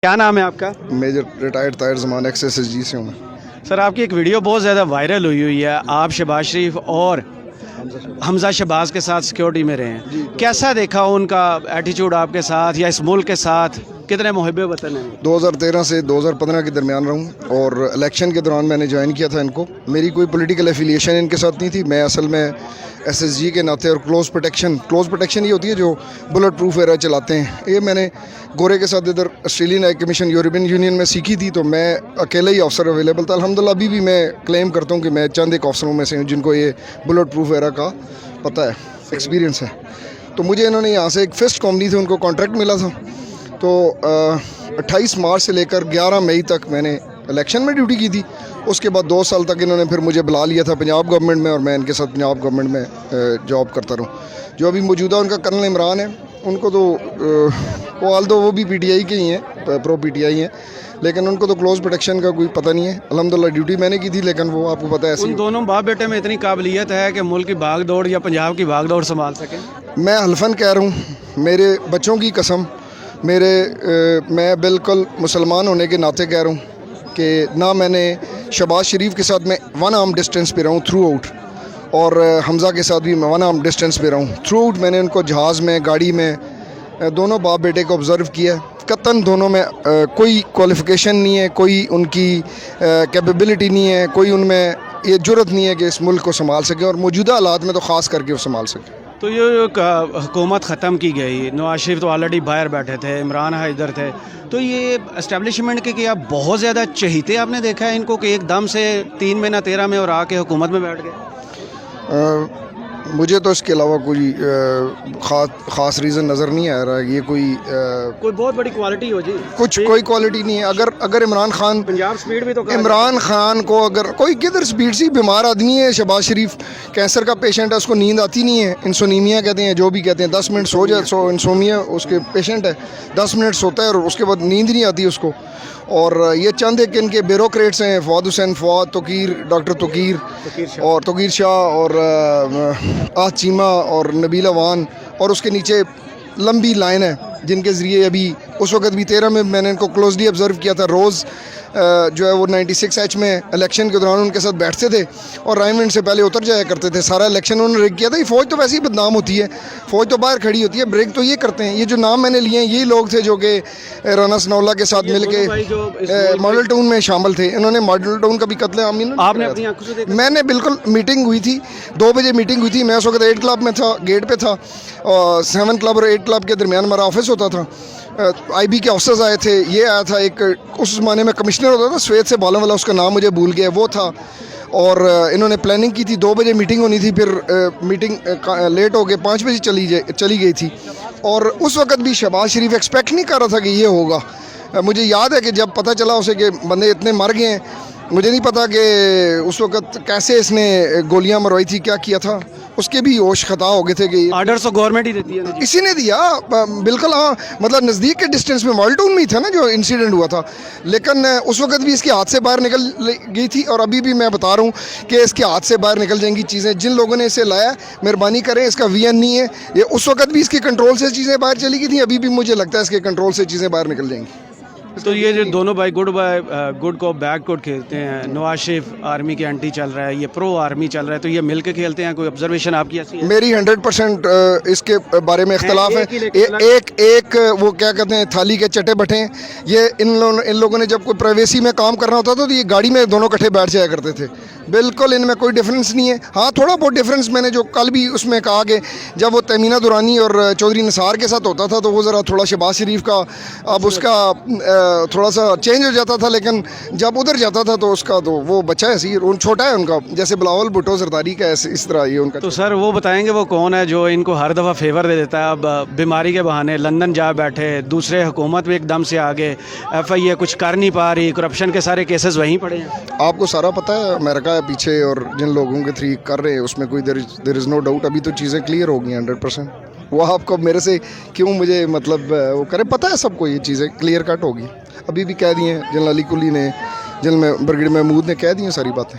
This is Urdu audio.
کیا نام ہے آپ کا؟ میجر ریٹائرڈ طاہر زمان XSSG سے ہوں میں. سر آپ کی ایک ویڈیو بہت زیادہ وائرل ہوئی ہے، آپ شہباز شریف اور حمزہ شہباز کے ساتھ سیکیورٹی میں رہے ہیں، کیسا دیکھا ان کا ایٹیچیوڈ آپ کے ساتھ یا اس ملک کے ساتھ؟ کتنے محب وطن ہیں؟ 2013 سے 2015 کے درمیان رہوں اور الیکشن کے دوران میں نے جوائن کیا تھا ان کو. میری کوئی پولیٹیکل ایفیلیشن ان کے ساتھ نہیں تھی. میں اصل میں SSG کے ناطے اور کلوز پروٹیکشن یہ ہوتی ہے جو بلٹ پروف ایرا چلاتے ہیں. یہ میں نے گورے کے ساتھ ادھر Australian high commission European union میں سیکھی تھی، تو میں اکیلا ہی افسر اویلیبل تھا. الحمدللہ ابھی بھی میں کلیم کرتا ہوں کہ میں چند ایک افسروں میں سے ہوں جن کو یہ بلٹ پروف ایرا کا پتہ ہے، ایکسپیرینس ہے. تو مجھے انہوں نے یہاں سے ایک فسٹ کمپنی تھی، ان کو کانٹریکٹ ملا تھا. تو 28 مارچ سے لے کر 11 مئی تک میں نے الیکشن میں ڈیوٹی کی تھی. اس کے بعد 2 سال تک انہوں نے پھر مجھے بلا لیا تھا پنجاب گورنمنٹ میں، اور میں ان کے ساتھ پنجاب گورنمنٹ میں جاب کرتا رہوں. جو ابھی موجودہ ان کا کرنل عمران ہے، ان کو تو وہ بھی PTI کے ہی ہیں، پرو PTI ہیں، لیکن ان کو تو کلوز پروٹیکشن کا کوئی پتہ نہیں ہے. الحمدللہ ڈیوٹی میں نے کی تھی، لیکن وہ آپ کو پتہ ہے ان دونوں باپ بیٹے میں اتنی قابلیت ہے کہ ملک کی بھاگ دوڑ یا پنجاب کی بھاگ دوڑ سنبھال سکیں؟ میں حلفاً کہہ رہا ہوں، میرے بچوں کی قسم، میں بالکل مسلمان ہونے کے ناطے کہہ رہا ہوں کہ نہ میں نے شہباز شریف کے ساتھ میں 1 آرم ڈسٹینس پہ رہا ہوں تھرو آؤٹ، اور حمزہ کے ساتھ بھی میں 1 آرم ڈسٹینس پہ رہا ہوں تھرو آؤٹ. میں نے ان کو جہاز میں، گاڑی میں، دونوں باپ بیٹے کو آبزرو کیا. قطعاً دونوں میں کوئی کوالیفیکیشن نہیں ہے، کوئی ان کی کیپیبلٹی نہیں ہے، کوئی ان میں یہ جرت نہیں ہے کہ اس ملک کو سنبھال سکیں، اور موجودہ حالات میں تو خاص کر کے وہ سنبھال سکیں. تو یہ حکومت ختم کی گئی، نواز شریف تو آلریڈی باہر بیٹھے تھے، عمران ادھر تھے، تو یہ اسٹیبلشمنٹ کے کیا بہت زیادہ چہیتے آپ نے دیکھا ہے ان کو کہ ایک دم سے 3 مہینہ 13 میں اور آ کے حکومت میں بیٹھ گئے؟ مجھے تو اس کے علاوہ کوئی خاص ریزن نظر نہیں آ رہا. یہ کوئی بہت بڑی کوالٹی ہو جی، کوئی کوالٹی نہیں ہے. اگر عمران خان، پنجاب سپیڈ بھی تو عمران خان کو اگر کوئی کدھر سپیڈ سی، بیمار آدمی ہے شہباز شریف، کینسر کا پیشنٹ ہے، اس کو نیند آتی نہیں ہے، انسونیمیا کہتے ہیں، جو بھی کہتے ہیں. 10 منٹ سو جائے، انسومیا اس کے پیشنٹ ہے، 10 منٹ سوتا ہے اور اس کے بعد نیند نہیں آتی اس کو. اور یہ چند ایک ان کے بیوروکریٹس ہیں، فواد حسین، ڈاکٹر توقیر شاہ اور آج چیمہ اور نبیل وان، اور اس کے نیچے لمبی لائن ہے جن کے ذریعے ابھی اس وقت بھی 13 میں میں نے ان کو کلوزلی آبزرو کیا تھا. روز جو ہے وہ 96H میں الیکشن کے دوران ان کے ساتھ بیٹھتے تھے اور رائمنڈ سے پہلے اتر جایا کرتے تھے. سارا الیکشن انہوں نے ریگ کیا تھا. یہ فوج تو ویسے ہی بدنام ہوتی ہے، فوج تو باہر کھڑی ہوتی ہے، بریک تو یہ کرتے ہیں. یہ جو نام میں نے لیے ہیں یہی لوگ تھے جو کہ رانا ثناء اللہ کے ساتھ مل کے ماڈل ٹاؤن میں شامل تھے. انہوں نے ماڈل ٹاؤن کا بھی قتل عام آپ نے اپنی آنکھوں سے دیکھا؟ میں نے بالکل، میٹنگ ہوئی تھی 2 بجے میٹنگ ہوئی تھی. میں اس وقت 8 کلب میں تھا، گیٹ پہ تھا، اور 7 کلب اور 8 کلب کے درمیان ہمارا آفس ہوتا تھا. IB کے آفسرز آئے تھے. یہ آیا تھا ایک، اس زمانے میں کمشنر ہوتا تھا سویت سے بالوں والا، اس کا نام مجھے بھول گیا، وہ تھا. اور انہوں نے پلاننگ کی تھی، 2 بجے میٹنگ ہونی تھی، پھر میٹنگ لیٹ ہو گئے، 5 بجے چلی گئی تھی. اور اس وقت بھی شہباز شریف ایکسپیکٹ نہیں کر رہا تھا کہ یہ ہوگا. مجھے یاد ہے کہ جب پتہ چلا اسے کہ بندے اتنے مر گئے ہیں، مجھے نہیں پتا کہ اس وقت کیسے اس نے گولیاں مروائی تھی، کیا کیا تھا. اس کے بھی ہوش خطا ہو گئے تھے کہ آرڈرز تو گورنمنٹ ہی دیتی ہے، اسی نے دیا بالکل. ہاں، مطلب نزدیک کے ڈسٹینس میں ماڈل ٹاؤن میں ہی تھا نا جو انسیڈنٹ ہوا تھا، لیکن اس وقت بھی اس کے ہاتھ سے باہر نکل گئی تھی. اور ابھی بھی میں بتا رہا ہوں کہ اس کے ہاتھ سے باہر نکل جائیں گی چیزیں. جن لوگوں نے اسے لایا، مہربانی کریں، اس کا VN نہیں ہے یہ. اس وقت بھی اس کے کنٹرول سے چیزیں باہر چلی گئی تھیں، ابھی بھی مجھے لگتا ہے اس کے کنٹرول سے چیزیں باہر نکل جائیں گی. تو یہ جو دونوں بھائی گڈ کو بیڈ کو کھیلتے ہیں، نواز شریف آرمی کے اینٹی چل رہا ہے، یہ پرو آرمی چل رہا ہے، تو یہ مل کے کھیلتے ہیں؟ کوئی آبزرویشن آپ کی ایسی ہے؟ میری 100% اس کے بارے میں اختلاف ہے. ایک وہ کیا کہتے ہیں، تھالی کے چٹے بٹھے ہیں. یہ ان لوگوں نے جب کوئی پرائیویسی میں کام کرنا ہوتا تھا تو یہ گاڑی میں دونوں کٹھے بیٹھ جایا کرتے تھے. بالکل ان میں کوئی ڈفرینس نہیں ہے. ہاں، تھوڑا بہت ڈفرینس میں نے جو کل بھی اس میں کہا کہ جب وہ تیمینہ دورانی اور چودھری نثار کے ساتھ ہوتا تھا تو وہ ذرا تھوڑا شہباز شریف کا اب اس کا تھوڑا سا چینج ہو جاتا تھا، لیکن جب ادھر جاتا تھا تو اس کا تو وہ بچہ ہے، چھوٹا ہے ان کا، جیسے بلاول بھٹو زرداری کا، اس طرح یہ ان کا. تو سر وہ بتائیں گے وہ کون ہے جو ان کو ہر دفعہ فیور دے دیتا ہے؟ اب بیماری کے بہانے لندن جا بیٹھے، دوسرے حکومت بھی ایک دم سے آگے، FIA کچھ کر نہیں پا رہی، کرپشن کے سارے کیسز وہیں پڑے ہیں. آپ کو سارا پتہ ہے، امریکہ ہے پیچھے، اور جن لوگوں کے تھری کر رہے ہیں اس میں کوئی دیر از نو ڈاؤٹ. ابھی تو چیزیں کلیئر ہو گئی ہیں 100%. وہ آپ کو میرے سے کیوں مجھے مطلب وہ کرے، پتہ ہے سب کو یہ چیزیں کلیئر کٹ ہوگی. ابھی بھی کہہ دی ہیں جنرل علی کلی نے، جنرل بریگیڈیئر محمود نے کہہ دی ہیں ساری باتیں،